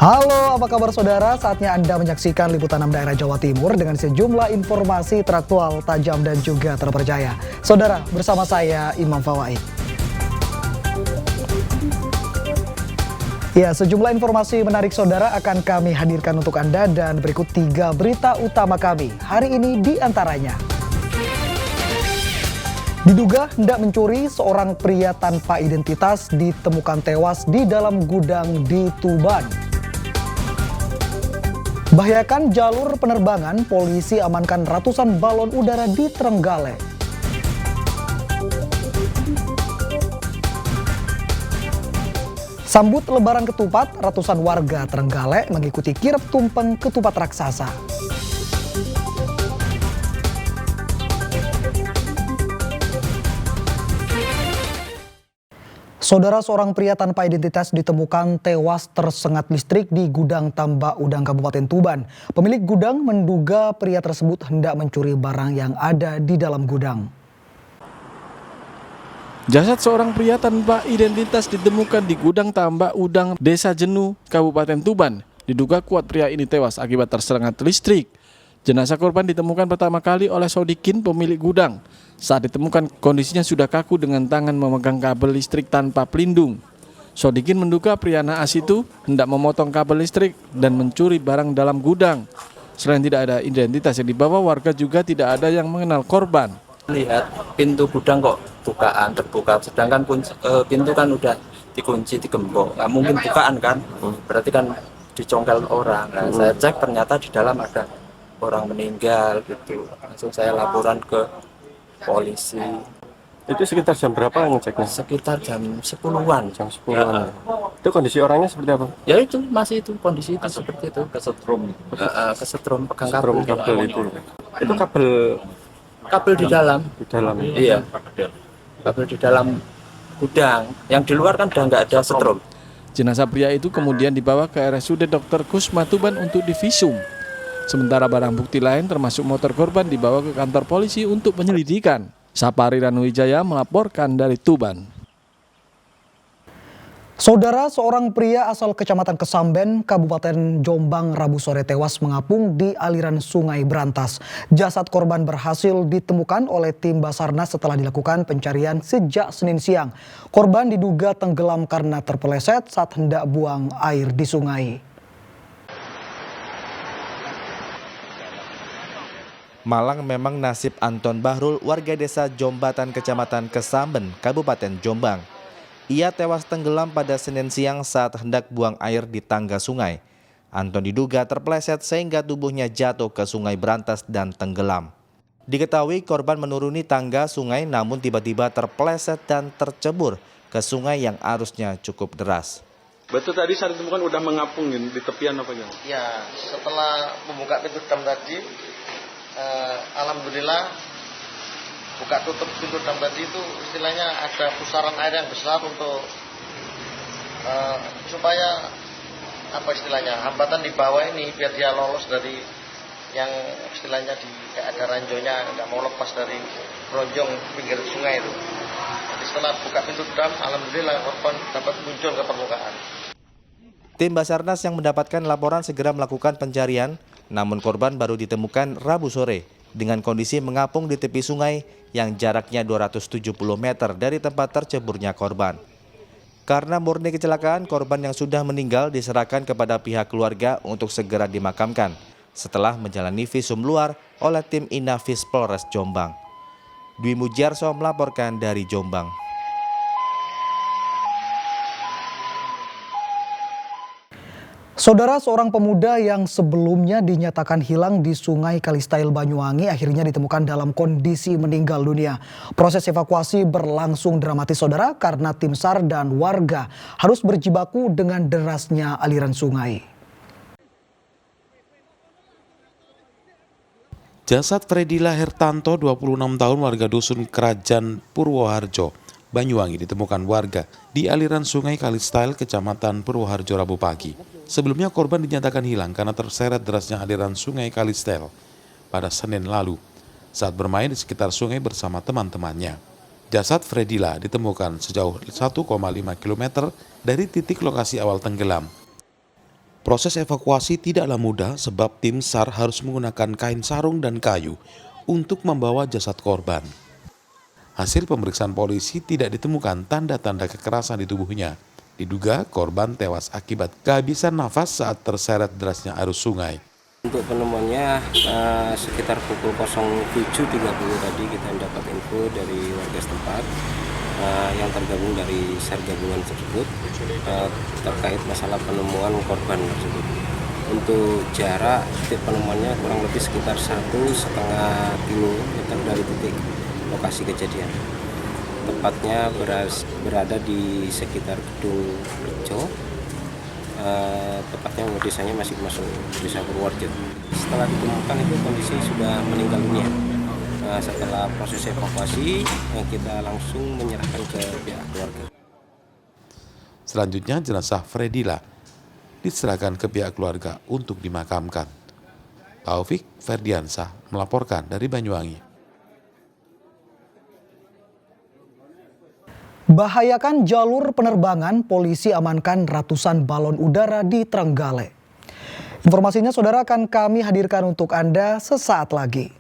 Halo, apa kabar saudara? Saatnya Anda menyaksikan liputan 6 daerah Jawa Timur dengan sejumlah informasi teraktual, tajam, dan juga terpercaya. Saudara, bersama saya Imam Fawaid. Ya, sejumlah informasi menarik saudara akan kami hadirkan untuk Anda dan berikut 3 berita utama kami. Hari ini di antaranya. Diduga hendak mencuri, seorang pria tanpa identitas ditemukan tewas di dalam gudang di Tuban. Bahayakan jalur penerbangan, polisi amankan ratusan balon udara di Trenggalek. Sambut Lebaran Ketupat, ratusan warga Trenggalek mengikuti kirap tumpeng ketupat raksasa. Saudara, seorang pria tanpa identitas ditemukan tewas tersengat listrik di gudang tambak udang Kabupaten Tuban. Pemilik gudang menduga pria tersebut hendak mencuri barang yang ada di dalam gudang. Jasad seorang pria tanpa identitas ditemukan di gudang tambak udang Desa Jenu, Kabupaten Tuban. Diduga kuat pria ini tewas akibat tersengat listrik. Jenazah korban ditemukan pertama kali oleh Sodikin, pemilik gudang. Saat ditemukan, kondisinya sudah kaku dengan tangan memegang kabel listrik tanpa pelindung. Sodikin menduga pria naas itu hendak memotong kabel listrik dan mencuri barang dalam gudang. Selain tidak ada identitas yang dibawa, warga juga tidak ada yang mengenal korban. Lihat pintu gudang kok terbuka, sedangkan pintu kan udah dikunci, digembok. Nggak mungkin bukaan kan, berarti kan dicongkel orang. Nah, saya cek ternyata di dalam ada orang meninggal gitu. Langsung saya laporan ke polisi. Itu sekitar jam berapa ngeceknya? Sekitar jam 10-an. Jam 10-an. Itu kondisi orangnya seperti apa? Ya itu masih itu kondisi itu seperti itu. Kesetrum. Kesetrum pegang kabel. Itu Kabel di dalam. di dalam. Iya. Kabel di dalam gudang. Yang di luar kan udah nggak ada setrum. Jenazah pria itu kemudian dibawa ke RSUD Dr. Kusma Tuban untuk divisum. Sementara barang bukti lain termasuk motor korban dibawa ke kantor polisi untuk penyelidikan. Sapari Ranuwijaya melaporkan dari Tuban. Saudara, seorang pria asal Kecamatan Kesamben, Kabupaten Jombang, Rabu sore tewas mengapung di aliran Sungai Brantas. Jasad korban berhasil ditemukan oleh tim Basarnas setelah dilakukan pencarian sejak Senin siang. Korban diduga tenggelam karena terpeleset saat hendak buang air di sungai. Malang memang nasib Anton Bahrul, warga desa Jombatan, Kecamatan Kesamben, Kabupaten Jombang. Ia tewas tenggelam pada Senin siang saat hendak buang air di tangga sungai. Anton diduga terpeleset sehingga tubuhnya jatuh ke Sungai Brantas dan tenggelam. Diketahui korban menuruni tangga sungai namun tiba-tiba terpeleset dan tercebur ke sungai yang arusnya cukup deras. Betul, tadi saat ditemukan udah mengapung di tepian apa gimana? Ya, setelah membuka pintu dam tadi, alhamdulillah buka tutup pintu dam tadi itu istilahnya ada pusaran air yang besar untuk supaya apa istilahnya hambatan di bawah ini biar dia lolos dari yang istilahnya kayak ada ranjaunya, nggak mau lepas dari ronjong pinggir sungai itu. Jadi setelah buka pintu dam, alhamdulillah korban dapat muncul ke permukaan. Tim Basarnas yang mendapatkan laporan segera melakukan pencarian, namun korban baru ditemukan Rabu sore dengan kondisi mengapung di tepi sungai yang jaraknya 270 meter dari tempat terceburnya korban. Karena murni kecelakaan, korban yang sudah meninggal diserahkan kepada pihak keluarga untuk segera dimakamkan setelah menjalani visum luar oleh tim Inafis Polres Jombang. Dwi Mujarso melaporkan dari Jombang. Saudara, seorang pemuda yang sebelumnya dinyatakan hilang di Sungai Kalistail Banyuwangi akhirnya ditemukan dalam kondisi meninggal dunia. Proses evakuasi berlangsung dramatis saudara karena tim SAR dan warga harus berjibaku dengan derasnya aliran sungai. Jasad Fredila Hertanto, 26 tahun, warga dusun Kerajaan Purwoharjo, Banyuwangi ditemukan warga di aliran Sungai Kalistail, Kecamatan Purwoharjo Rabu pagi. Sebelumnya korban dinyatakan hilang karena terseret derasnya aliran Sungai Kalistail pada Senin lalu saat bermain di sekitar sungai bersama teman-temannya. Jasad Fredila ditemukan sejauh 1,5 km dari titik lokasi awal tenggelam. Proses evakuasi tidaklah mudah sebab tim SAR harus menggunakan kain sarung dan kayu untuk membawa jasad korban. Hasil pemeriksaan polisi tidak ditemukan tanda-tanda kekerasan di tubuhnya. Diduga korban tewas akibat kehabisan nafas saat terseret derasnya arus sungai. Untuk penemuannya sekitar pukul 07.30 tadi kita mendapat info dari warga setempat yang tergabung dari SAR gabungan tersebut terkait masalah penemuan korban tersebut. Untuk jarak titik penemuannya kurang lebih sekitar 1,5 kilometer dari titik lokasi kejadian. Tepatnya berada di sekitar Gedung Rejo. Tepatnya desanya masih masuk desa Purwoharjo. Setelah ditemukan itu kondisi sudah meninggal dunia. Setelah proses evakuasi kita langsung menyerahkan ke pihak keluarga. Selanjutnya jenazah Fredila diserahkan ke pihak keluarga untuk dimakamkan. Taufik Ferdiansah melaporkan dari Banyuwangi. Bahayakan jalur penerbangan, polisi amankan ratusan balon udara di Trenggalek. Informasinya saudara akan kami hadirkan untuk Anda sesaat lagi.